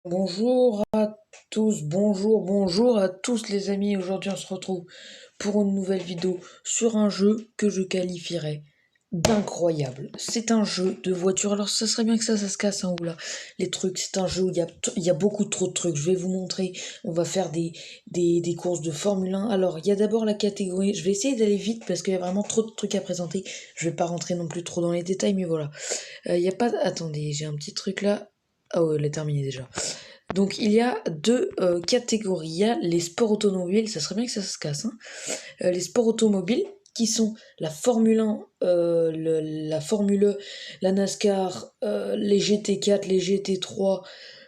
Bonjour à tous, bonjour à tous les amis. Aujourd'hui on se retrouve pour une nouvelle vidéo sur un jeu que je qualifierais d'incroyable. C'est un jeu de voiture. Alors ça serait bien que ça se casse hein, ou là. Les trucs, c'est un jeu où il y a beaucoup trop de trucs. Je vais vous montrer, on va faire des courses de Formule 1. Alors il y a d'abord la catégorie, je vais essayer d'aller vite parce qu'il y a vraiment trop de trucs à présenter. Je vais pas rentrer non plus trop dans les détails mais voilà. Il y a pas... Attendez, j'ai un petit truc là. Ah ouais, elle est terminée déjà. Donc il y a deux catégories. Il y a les sports automobiles, ça serait bien que ça se casse. Hein. Les sports automobiles qui sont la Formule 1, la Formule E, la NASCAR, les GT4, les GT3.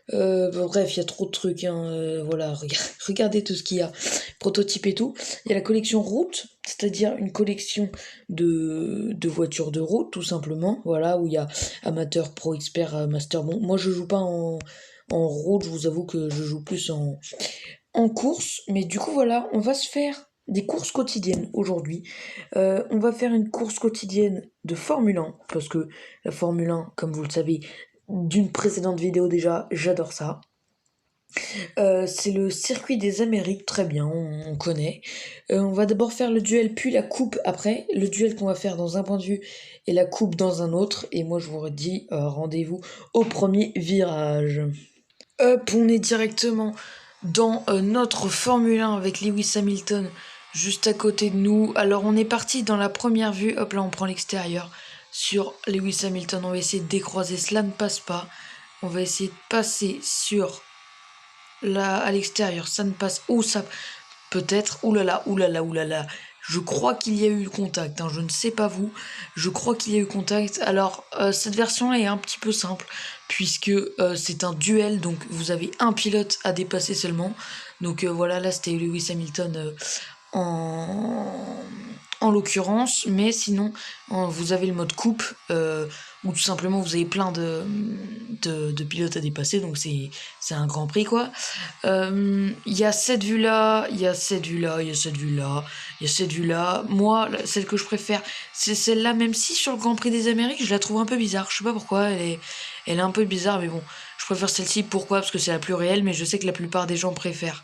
Bref, il y a trop de trucs. Hein, voilà, regardez tout ce qu'il y a. Prototype et tout. Il y a la collection route, c'est-à-dire une collection de voitures de route, tout simplement. Voilà, où il y a amateur, pro, expert, master. Bon, moi je joue pas en route, je vous avoue que je joue plus en course. Mais du coup, voilà, on va se faire des courses quotidiennes aujourd'hui. On va faire une course quotidienne de Formule 1, parce que la Formule 1, comme vous le savez, d'une précédente vidéo déjà, j'adore ça. C'est le circuit des Amériques, très bien, on connaît. On va d'abord faire le duel, puis la coupe après. Le duel qu'on va faire dans un point de vue et la coupe dans un autre. Et moi, je vous redis, rendez-vous au premier virage. Hop, on est directement dans notre Formule 1 avec Lewis Hamilton juste à côté de nous. Alors on est parti dans la première vue. Hop là, on prend l'extérieur sur Lewis Hamilton. On va essayer de décroiser. Cela ne passe pas. On va essayer de passer sur là à l'extérieur. Ça ne passe. Oh ça peut-être. Oulala, oulala, oulala. Je crois qu'il y a eu contact, hein. Je ne sais pas vous. Je crois qu'il y a eu contact. Alors, cette version est un petit peu simple, puisque c'est un duel, donc vous avez un pilote à dépasser seulement. Donc voilà, là c'était Lewis Hamilton en, en l'occurrence, mais sinon vous avez le mode coupe où tout simplement vous avez plein de pilotes à dépasser, donc c'est un grand prix quoi. Il y a cette vue là, il y a cette vue là, il y a cette vue là, il y a cette vue là. Moi, celle que je préfère, c'est celle-là, même si sur le Grand Prix des Amériques, je la trouve un peu bizarre. Je sais pas pourquoi, elle est un peu bizarre, mais bon, je préfère celle-ci. Pourquoi? Parce que c'est la plus réelle, mais je sais que la plupart des gens préfèrent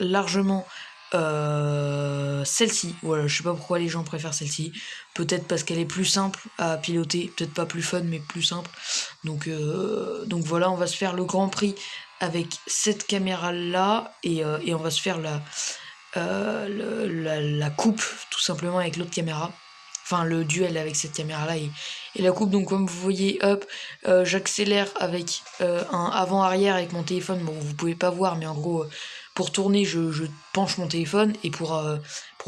largement celle-ci. Voilà, je sais pas pourquoi les gens préfèrent celle-ci. Peut-être parce qu'elle est plus simple à piloter, peut-être pas plus fun, mais plus simple. Donc voilà, on va se faire le Grand Prix avec cette caméra là et on va se faire la coupe tout simplement avec l'autre caméra, enfin le duel avec cette caméra là et la coupe. Donc comme vous voyez, hop, j'accélère avec un avant-arrière avec mon téléphone. Bon, vous pouvez pas voir, mais en gros pour tourner je penche mon téléphone, et pour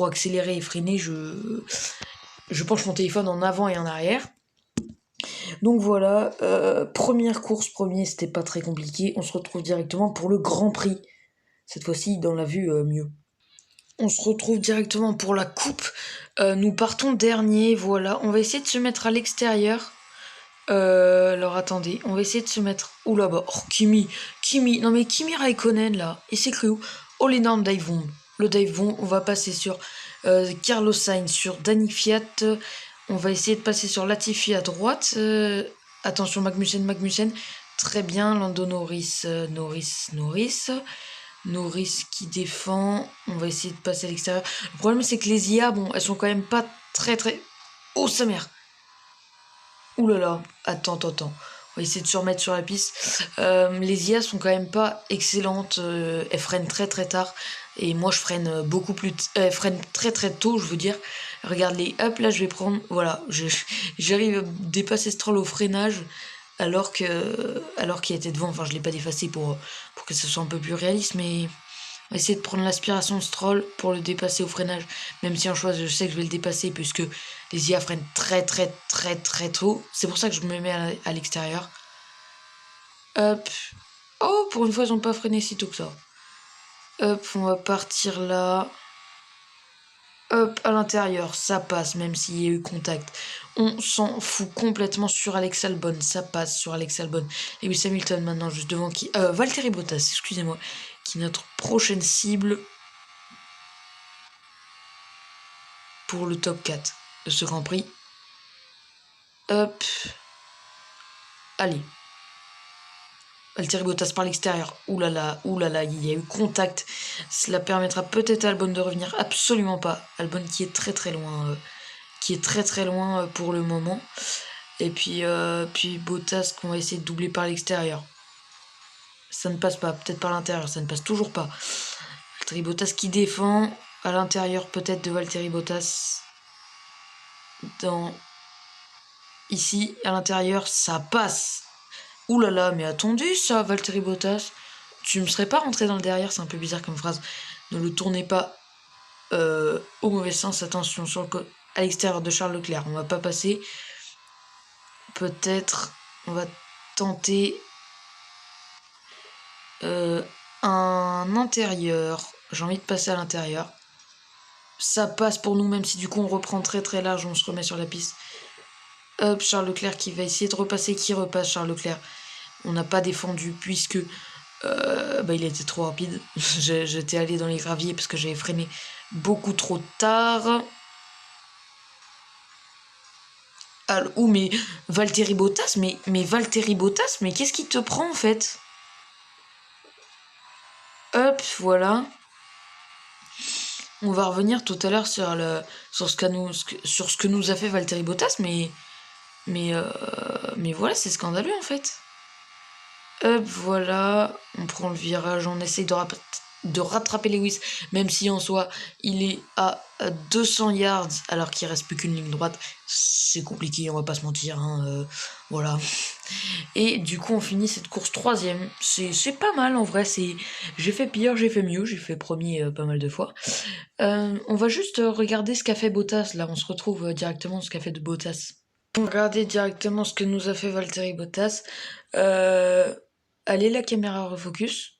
accélérer et freiner je penche mon téléphone en avant et en arrière. Donc voilà, première course, c'était pas très compliqué. On se retrouve directement pour le Grand Prix. Cette fois-ci dans la vue mieux. On se retrouve directement pour la coupe. Nous partons dernier, voilà. On va essayer de se mettre à l'extérieur. Alors attendez, on va essayer de se mettre... Ouh là-bas, oh Kimi, non mais Kimi Raikkonen là, il s'est cru où? Oh l'énorme dive bomb. Le dive bomb, on va passer sur Carlos Sainz, sur Danny Fiat. On va essayer de passer sur Latifi à droite. Attention Magnussen. Très bien, Lando Norris, Norris qui défend. On va essayer de passer à l'extérieur. Le problème, c'est que les IA, bon, elles sont quand même pas très très... Oh, sa mère! Ouh là là, attends. On va essayer de se remettre sur la piste. Les IA sont quand même pas excellentes. Elles freinent très très tard. Et moi, je freine beaucoup plus... elles freinent très très tôt, je veux dire. Regarde les... Hop, là, je vais prendre... Voilà, j'arrive à dépasser Stroll au freinage alors qu'il était devant. Enfin, je l'ai pas dépassé pour que ce soit un peu plus réaliste, mais... On va essayer de prendre l'aspiration de Stroll pour le dépasser au freinage. Même si en choix, je sais que je vais le dépasser puisque les IA freinent très très très très tôt. C'est pour ça que je me mets à l'extérieur. Hop. Oh, pour une fois, ils n'ont pas freiné si tôt que ça. Hop, on va partir là. Hop, à l'intérieur, ça passe, même s'il y a eu contact. On s'en fout complètement sur Alex Albon. Ça passe sur Alex Albon. Lewis Hamilton maintenant, juste devant qui... Valtteri Bottas, excusez-moi. Qui est notre prochaine cible pour le top 4 de ce Grand Prix. Hop. Allez. Valtteri Bottas par l'extérieur. Ouh là là, il y a eu contact. Cela permettra peut-être à Albon de revenir. Absolument pas. Albon qui est très loin. Pour le moment. Et puis Bottas qu'on va essayer de doubler par l'extérieur. Ça ne passe pas. Peut-être par l'intérieur. Ça ne passe toujours pas. Valtteri Bottas qui défend. À l'intérieur peut-être de Valtteri Bottas. Ici, à l'intérieur, ça passe. Ouh là là, mais attendu ça, Valtteri Bottas. Tu ne serais pas rentré dans le derrière, c'est un peu bizarre comme phrase. Ne le tournez pas au mauvais sens. Attention, à l'extérieur de Charles Leclerc. On va pas passer. Peut-être, on va tenter un intérieur. J'ai envie de passer à l'intérieur. Ça passe pour nous, même si du coup on reprend très large, on se remet sur la piste. Hop, Charles Leclerc qui va essayer de repasser, qui repasse Charles Leclerc. On n'a pas défendu puisque il était trop rapide. J'étais allé dans les graviers parce que j'avais freiné beaucoup trop tard. Mais Valtteri Bottas, mais Valtteri Bottas, mais qu'est-ce qui te prend en fait? Hop, voilà. On va revenir tout à l'heure sur ce que nous a fait Valtteri Bottas, mais voilà, c'est scandaleux en fait. Hop, voilà, on prend le virage, on essaye de rattraper Lewis, même si en soi, il est à 200 yards, alors qu'il reste plus qu'une ligne droite. C'est compliqué, on va pas se mentir, hein, voilà. Et du coup, on finit cette course 3ème. C'est pas mal en vrai, j'ai fait pire, j'ai fait mieux, j'ai fait premier pas mal de fois. On va juste regarder ce qu'a fait Bottas, là, on se retrouve directement ce qu'a fait de Bottas. On va regarder directement ce que nous a fait Valtteri Bottas. Allez, la caméra refocus.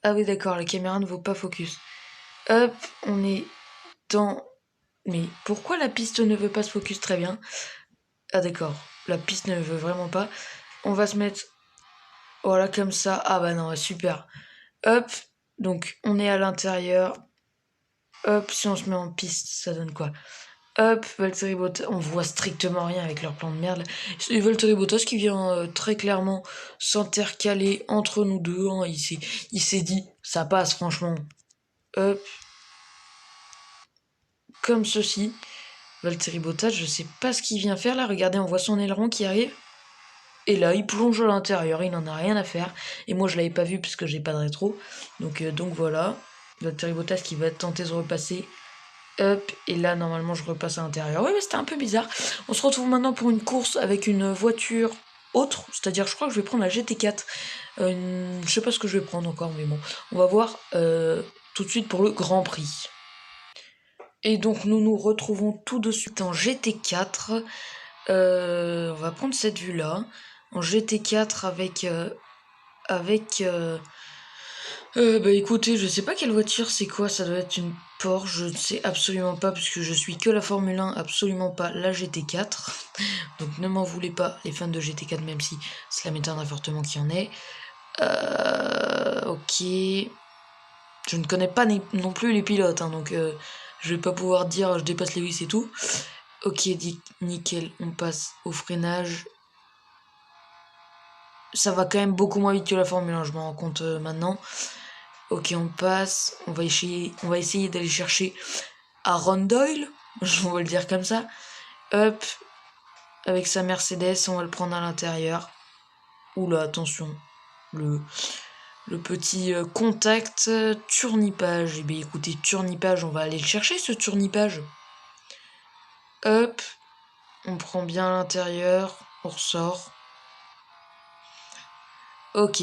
Ah oui, d'accord, la caméra ne vaut pas focus. Hop, on est dans... Mais pourquoi la piste ne veut pas se focus? Très bien. Ah d'accord, la piste ne veut vraiment pas. On va se mettre... Voilà, comme ça. Ah bah non, super. Hop, donc on est à l'intérieur. Hop, si on se met en piste, ça donne quoi? Hop, Valtteri Bottas, on voit strictement rien avec leur plan de merde. C'est Valtteri Bottas qui vient très clairement s'intercaler entre nous deux. Hein. Il s'est dit, ça passe franchement. Hop, comme ceci. Valtteri Bottas, je sais pas ce qu'il vient faire là. Regardez, on voit son aileron qui arrive. Et là, il plonge à l'intérieur, il n'en a rien à faire. Et moi, je l'avais pas vu parce que j'ai pas de rétro. Donc voilà. Valtteri Bottas qui va tenter de repasser. Hop, et là normalement je repasse à l'intérieur. Ouais, mais c'était un peu bizarre. On se retrouve maintenant pour une course avec une voiture autre, c'est-à-dire je crois que je vais prendre la GT4. Je sais pas ce que je vais prendre encore, mais bon, on va voir tout de suite pour le Grand Prix. Et donc nous nous retrouvons tout de suite en GT4. On va prendre cette vue-là, en GT4 avec écoutez, je sais pas quelle voiture c'est quoi, ça doit être une Porsche, je ne sais absolument pas puisque je suis que la Formule 1, absolument pas la GT4. Donc ne m'en voulez pas les fans de GT4 même si cela m'étonnerait fortement qu'il y en ait. Ok. Je ne connais pas non plus les pilotes, hein, donc je vais pas pouvoir dire je dépasse Lewis et tout. Ok, nickel, on passe au freinage. Ça va quand même beaucoup moins vite que la Formule 1, je m'en rends compte maintenant. Ok, on passe. On va essayer d'aller chercher Aaron Doyle. On va le dire comme ça. Hop. Avec sa Mercedes, on va le prendre à l'intérieur. Oula, attention. Le petit contact turnipage. Eh bien, écoutez, turnipage, on va aller le chercher, ce turnipage. Hop. On prend bien à l'intérieur. On ressort. Ok.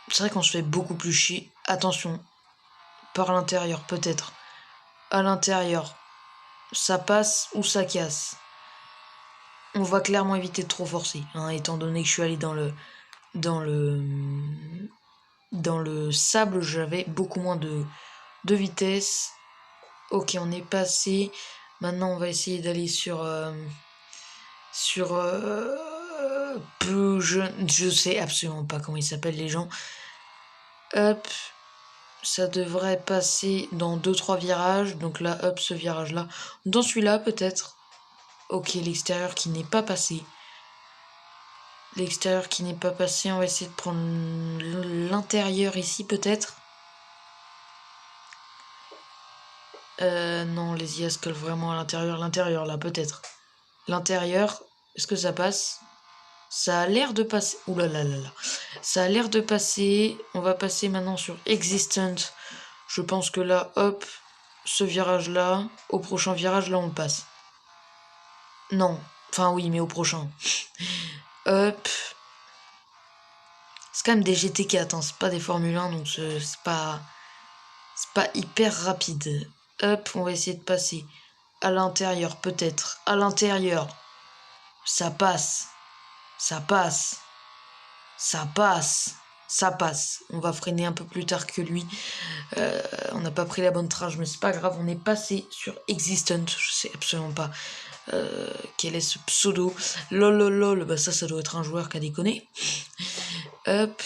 C'est vrai qu'on se fait beaucoup plus chier. Attention. Par l'intérieur, peut-être. À l'intérieur. Ça passe ou ça casse. On va clairement éviter de trop forcer, hein, étant donné que je suis allé dans le sable, j'avais beaucoup moins de vitesse. Ok, on est passé. Maintenant, on va essayer d'aller sur je sais absolument pas comment ils s'appellent les gens. Hop, ça devrait passer dans 2-3 virages. Donc là, hop, ce virage-là. Dans celui-là, peut-être. Ok, l'extérieur qui n'est pas passé. L'extérieur qui n'est pas passé, on va essayer de prendre l'intérieur ici peut-être. Non, les IAS collent vraiment à l'intérieur. L'intérieur là, peut-être. L'intérieur, est-ce que ça passe? Ça a l'air de passer. Ouh là là là là. Ça a l'air de passer. On va passer maintenant sur Existent. Je pense que là, hop, ce virage-là, au prochain virage, là, on le passe. Non. Enfin, oui, mais au prochain. Hop. C'est quand même des GT4, hein, c'est pas des Formule 1, donc c'est pas hyper rapide. Hop, on va essayer de passer à l'intérieur, peut-être. À l'intérieur. Ça passe. Ça passe. Ça passe. Ça passe. On va freiner un peu plus tard que lui. On n'a pas pris la bonne trage, mais c'est pas grave. On est passé sur Existent. Je sais absolument pas quel est ce pseudo. Lol. Bah ça doit être un joueur qui a déconné. Hop.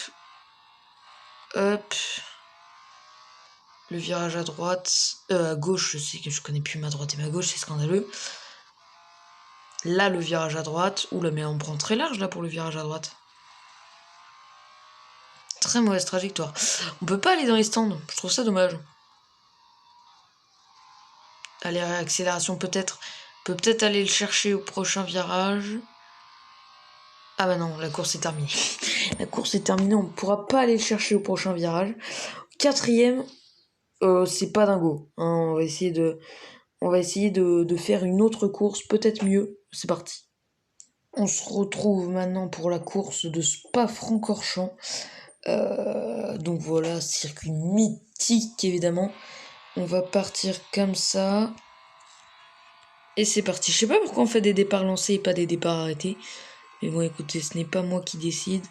Hop. Le virage à droite. À gauche, je sais que je connais plus ma droite et ma gauche, c'est scandaleux. Là, le virage à droite. Oula, mais on prend très large là pour le virage à droite. Très mauvaise trajectoire. On peut pas aller dans les stands. Je trouve ça dommage. Allez, accélération peut-être. On peut peut-être aller le chercher au prochain virage. Ah bah non, la course est terminée. La course est terminée, on ne pourra pas aller le chercher au prochain virage. Quatrième, c'est pas dingo. Hein, on va essayer de faire une autre course, peut-être mieux. C'est parti. On se retrouve maintenant pour la course de Spa-Francorchamps. Donc voilà, circuit mythique évidemment. On va partir comme ça. Et c'est parti. Je sais pas pourquoi on fait des départs lancés et pas des départs arrêtés. Mais bon, écoutez, ce n'est pas moi qui décide.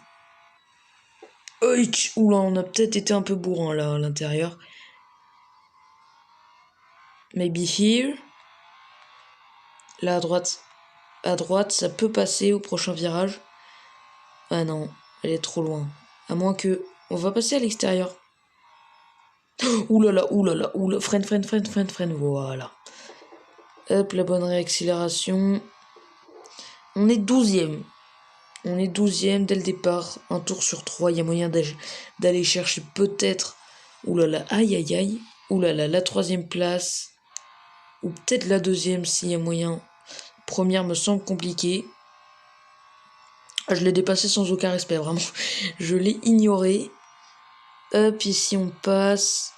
Oula, on a peut-être été un peu bourrin là à l'intérieur. Maybe here. Là à droite. À droite, ça peut passer au prochain virage. Ah non, elle est trop loin. À moins que... On va passer à l'extérieur. Oulala. Freine. Voilà. Hop, la bonne réaccélération. On est 12e. On est 12e dès le départ. Un tour sur 3. Il y a moyen d'aller chercher peut-être... Oulala, aïe. Oulala, la 3e place. Ou peut-être la 2e s'il y a moyen. Première me semble compliquée. Je l'ai dépassé sans aucun respect, vraiment. Je l'ai ignoré. Hop, ici on passe.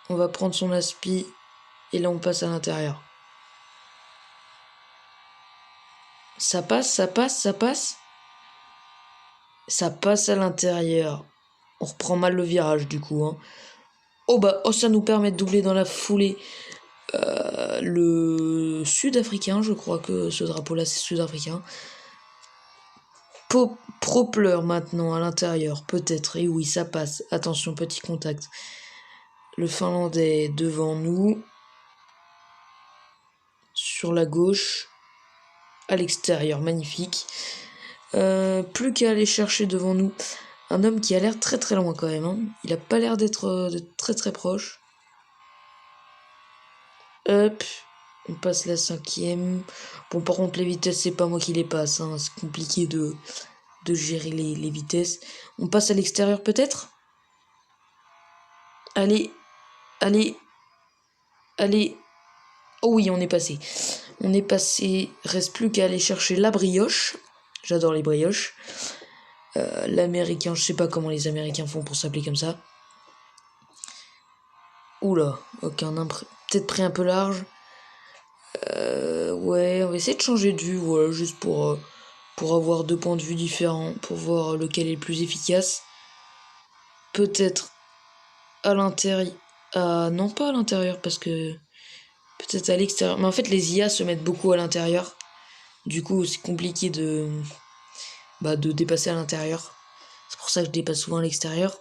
On va prendre son aspi. Et là on passe à l'intérieur. Ça passe. Ça passe à l'intérieur. On reprend mal le virage du coup. Hein. Oh, ça nous permet de doubler dans la foulée le sud-africain. Je crois que ce drapeau-là c'est sud-africain. Propler maintenant à l'intérieur, peut-être. Et oui, ça passe. Attention, petit contact. Le Finlandais devant nous. Sur la gauche. À l'extérieur, magnifique. Plus qu'à aller chercher devant nous un homme qui a l'air très loin quand même. Hein. Il a pas l'air d'être très proche. Hop. On passe la 5e. Bon, par contre, les vitesses, c'est pas moi qui les passe. Hein. C'est compliqué de gérer les vitesses. On passe à l'extérieur peut-être. Allez. Oh oui, on est passé. Reste plus qu'à aller chercher la brioche. J'adore les brioches. L'américain, je sais pas comment les Américains font pour s'appeler comme ça. Oula, ok, on a peut-être pris un peu large. Ouais, on va essayer de changer de vue, voilà, juste pour avoir 2 points de vue différents, pour voir lequel est le plus efficace. Peut-être à l'intérieur. Non, pas à l'intérieur, parce que... Peut-être à l'extérieur. Mais en fait, les IA se mettent beaucoup à l'intérieur. Du coup, c'est compliqué de dépasser à l'intérieur. C'est pour ça que je dépasse souvent à l'extérieur.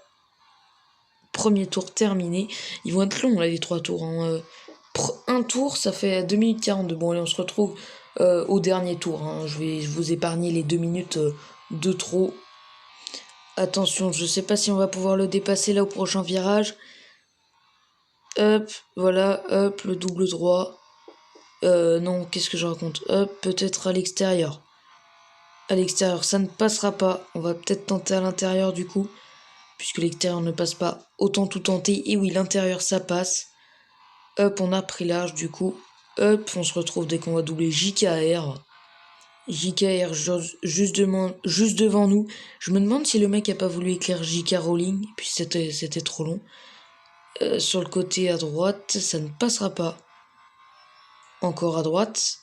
Premier tour terminé. Ils vont être longs, là, les 3 tours. Hein. Un tour, ça fait 2 minutes 42. Bon, allez, on se retrouve au dernier tour. Hein. Je vais vous épargner les 2 minutes de trop. Attention, je sais pas si on va pouvoir le dépasser là au prochain virage. Hop, voilà, hop, le double droit. Non, qu'est-ce que je raconte? Hop, peut-être à l'extérieur. à l'extérieur, ça ne passera pas. On va peut-être tenter à l'intérieur du coup, puisque l'extérieur ne passe pas. Autant tout tenter. Et oui, l'intérieur, ça passe. Hop, on a pris large du coup. Hop, on se retrouve dès qu'on va doubler JKR. JKR juste devant nous. Je me demande si le mec a pas voulu écrire JK Rowling, puis c'était trop long. Sur le côté à droite, ça ne passera pas. Encore à droite,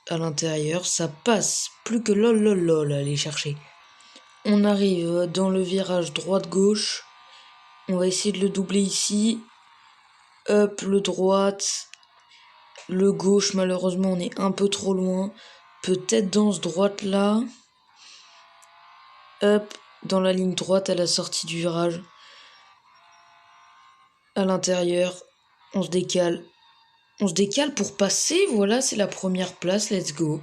à l'intérieur, ça passe. Plus que lol lol lol à aller chercher. On arrive dans le virage droite-gauche. On va essayer de le doubler ici. Hop, le droite. Le gauche, malheureusement, on est un peu trop loin. Peut-être dans ce droite-là. Hop, dans la ligne droite à la sortie du virage. À l'intérieur, on se décale. On se décale pour passer, voilà, c'est la première place, let's go.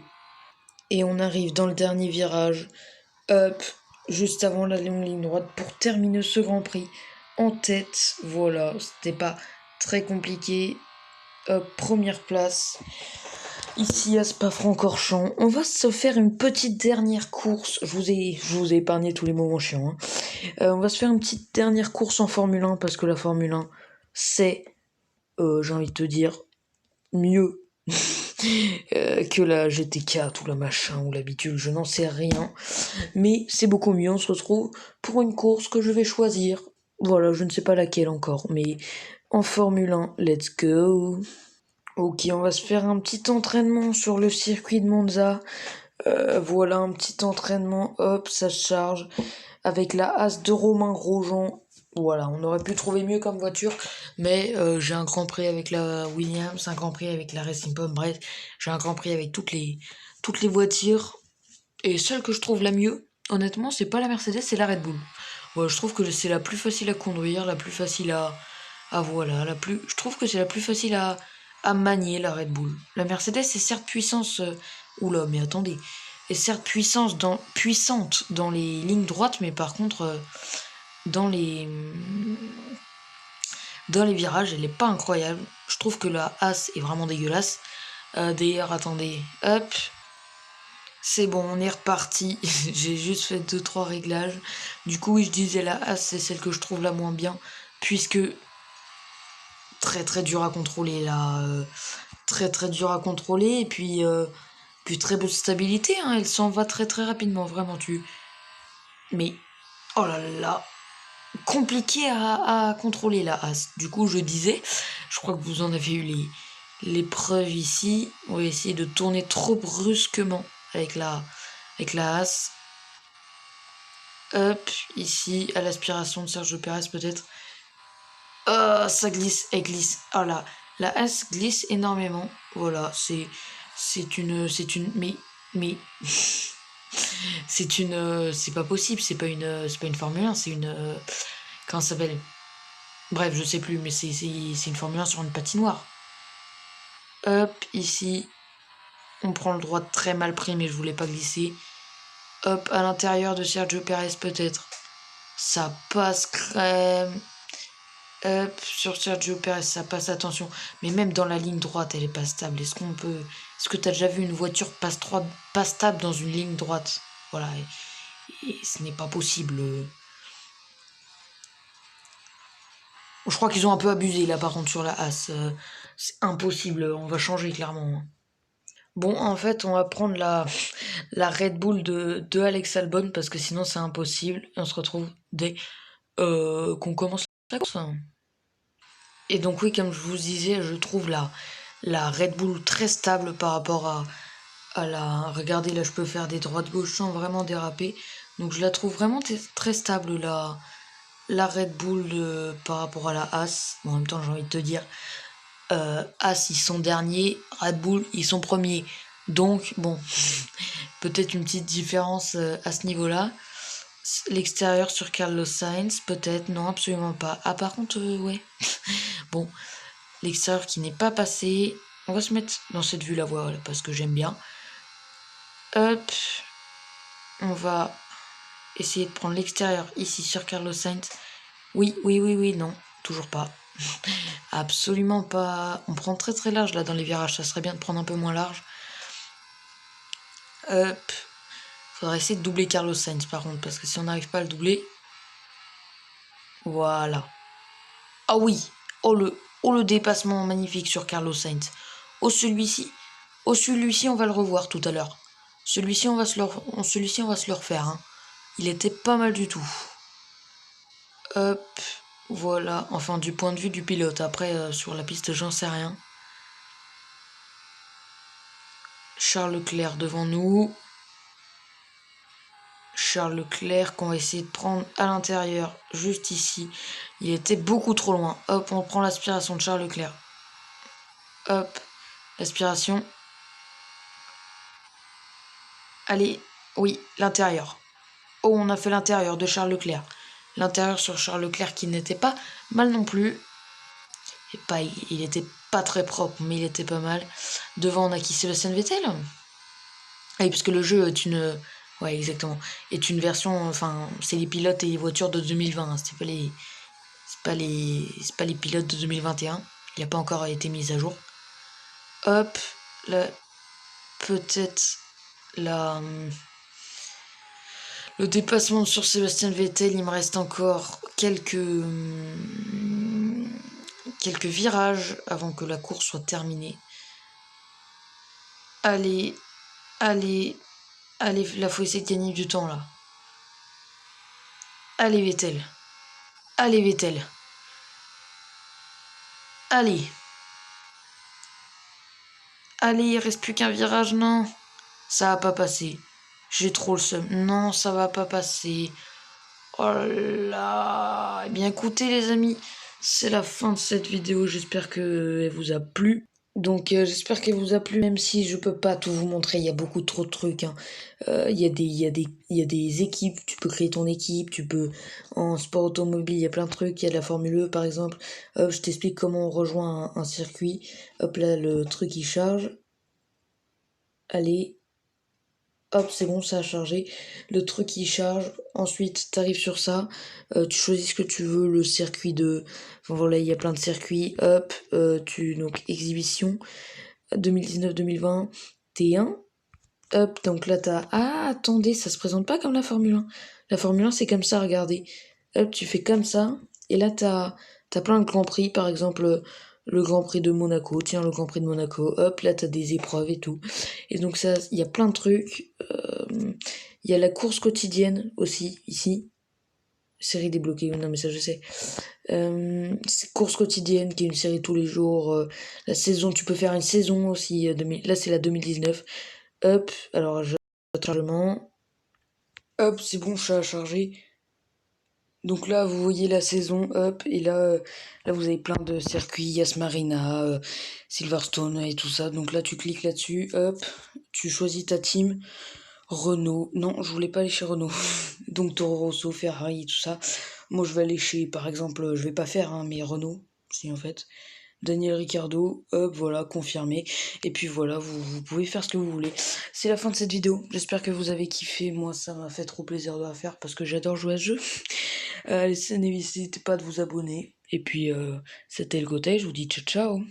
Et on arrive dans le dernier virage. Hop, juste avant la longue ligne droite pour terminer ce Grand Prix en tête. Voilà, c'était pas très compliqué. Hop, première place. Ici à Spa-Francorchamps, on va se faire une petite dernière course. Je vous ai épargné tous les moments chiants. On va se faire une petite dernière course en Formule 1 parce que la Formule 1, c'est, j'ai envie de te dire, mieux que la GT4 ou la machin ou l'habitude, je n'en sais rien. Mais c'est beaucoup mieux, on se retrouve pour une course que je vais choisir. Voilà, je ne sais pas laquelle encore, mais en Formule 1, let's go. Ok, on va se faire un petit entraînement sur le circuit de Monza. Voilà, un petit entraînement, hop, ça se charge. Avec la As de Romain Grosjean. Voilà, on aurait pu trouver mieux comme voiture, mais j'ai un Grand Prix avec la Williams, un Grand Prix avec la Racing Pomme, bref, j'ai un Grand Prix avec toutes les voitures. Et celle que je trouve la mieux, honnêtement, c'est pas la Mercedes, c'est la Red Bull. Ouais, je trouve que c'est la plus facile à conduire, la plus facile à voilà, je trouve que c'est la plus facile à manier, la Red Bull. La Mercedes est certes puissance, oula, mais attendez, est certes puissante dans les lignes droites, mais par contre, dans les, dans les virages, elle est pas incroyable. Je trouve que la As est vraiment dégueulasse. D'ailleurs, attendez, hop, c'est bon, on est reparti. J'ai juste fait 2-3 réglages. Du coup, oui, je disais la As, c'est celle que je trouve la moins bien, puisque très très dur à contrôler là. Très très dur à contrôler, et puis très peu de stabilité, hein. Elle s'en va très très rapidement, vraiment. Mais, oh là là, compliqué à contrôler la As. Du coup, je disais, je crois que vous en avez eu les preuves ici. On va essayer de tourner trop brusquement avec la As. Hop, ici, à l'aspiration de Sergio Pérez peut-être. Oh, ça glisse, elle glisse. Oh là, la As glisse énormément. Voilà, c'est une, mais, c'est pas possible, c'est pas une Formule 1, c'est une, comment ça s'appelle? Bref, je sais plus, mais c'est une Formule 1 sur une patinoire. Hop, ici, on prend le droit très mal pris, mais je voulais pas glisser. Hop, à l'intérieur de Sergio Pérez peut-être. Ça passe crème. Hop, sur Sergio Pérez, ça passe, attention. Mais même dans la ligne droite, elle est pas stable. Est-ce que t'as déjà vu une voiture pas stable dans une ligne droite? Voilà, et ce n'est pas possible. Je crois qu'ils ont un peu abusé là par contre sur la As. C'est impossible, on va changer clairement. Bon, en fait, on va prendre la Red Bull de Alex Albon parce que sinon c'est impossible. Et on se retrouve dès qu'on commence la course. Et donc oui, comme je vous disais, je trouve la Red Bull très stable par rapport à la... Regardez, là je peux faire des droites-gauche sans vraiment déraper. Donc je la trouve vraiment très stable la Red Bull par rapport à la As. Bon, en même temps, j'ai envie de te dire, As ils sont derniers, Red Bull ils sont premiers. Donc bon, peut-être une petite différence à ce niveau-là. L'extérieur sur Carlos Sainz, peut-être, non, absolument pas. Ah, par contre, ouais. Bon, l'extérieur qui n'est pas passé. On va se mettre dans cette vue-là, voilà, parce que j'aime bien. Hop, on va essayer de prendre l'extérieur ici sur Carlos Sainz. Oui, non, toujours pas. Absolument pas. On prend très très large là dans les virages, ça serait bien de prendre un peu moins large. Hop, Faudra essayer de doubler Carlos Sainz par contre, parce que si on n'arrive pas à le doubler... Voilà. Ah oui. Oh le dépassement magnifique sur Carlos Sainz. Oh celui-ci. Oh celui-ci on va le revoir tout à l'heure. Celui-ci on va se le refaire. Hein. Il était pas mal du tout. Hop. Voilà. Enfin du point de vue du pilote. Après sur la piste j'en sais rien. Charles Leclerc devant nous. Charles Leclerc qu'on va essayer de prendre à l'intérieur, juste ici. Il était beaucoup trop loin. Hop, on prend l'aspiration de Charles Leclerc. Hop, l'aspiration. Allez, oui, l'intérieur. Oh, on a fait l'intérieur de Charles Leclerc. L'intérieur sur Charles Leclerc qui n'était pas mal non plus. Et pas, il était pas très propre, mais il était pas mal. Devant, on a qui? Sébastien Vettel. Ah oui, parce que le jeu est une... Ouais, exactement. Est une version... Enfin, c'est les pilotes et les voitures de 2020. Hein, c'est pas les pilotes de 2021. Il n'a pas encore été mis à jour. Hop, là, peut-être la... Le dépassement sur Sébastien Vettel, il me reste encore quelques virages avant que la course soit terminée. Allez, allez, allez, là faut essayer de gagner du temps là. Allez Vettel. Allez Vettel. Allez. Allez, il reste plus qu'un virage, non. Ça va pas passer. J'ai trop le seum. Non, ça va pas passer. Oh là. Eh bien écoutez les amis, c'est la fin de cette vidéo. J'espère qu'elle vous a plu. Donc j'espère qu'elle vous a plu, même si je peux pas tout vous montrer, il y a beaucoup trop de trucs. Hein. Il y a des équipes, tu peux créer ton équipe, tu peux... En sport automobile, il y a plein de trucs, il y a de la Formule E par exemple. Hop, je t'explique comment on rejoint un circuit. Hop là, le truc il charge. Allez. Hop, c'est bon, ça a chargé. Le truc il charge. Ensuite, t'arrives sur ça. Tu choisis ce que tu veux, le circuit de... Enfin voilà, il y a plein de circuits. Hop, donc exhibition 2019-2020, T1. Hop, donc là t'as... Ah, attendez, ça se présente pas comme la Formule 1. La Formule 1, c'est comme ça, regardez. Hop, tu fais comme ça. Et là, t'as plein de grands prix, par exemple... Le Grand Prix de Monaco, tiens, le Grand Prix de Monaco, hop, là t'as des épreuves et tout. Et donc ça, il y a plein de trucs. Il y a la course quotidienne aussi, ici. Série débloquée, non mais ça je sais. Course quotidienne, qui est une série tous les jours. La saison, tu peux faire une saison aussi. Là c'est la 2019. Hop, alors chargement. Hop, c'est bon, ça a chargé. Donc là, vous voyez la saison, hop, et là vous avez plein de circuits, Yas Marina, Silverstone et tout ça. Donc là, tu cliques là-dessus, hop, tu choisis ta team. Renault, non, je voulais pas aller chez Renault. Donc Toro Rosso, Ferrari, tout ça. Moi, je vais aller chez, par exemple, je vais pas faire, hein, mais Renault, si en fait. Daniel Ricciardo, hop, voilà, confirmé. Et puis voilà, vous pouvez faire ce que vous voulez. C'est la fin de cette vidéo. J'espère que vous avez kiffé. Moi, ça m'a fait trop plaisir de la faire parce que j'adore jouer à ce jeu. N'hésitez pas de vous abonner. Et puis, c'était le côté. Je vous dis ciao ciao.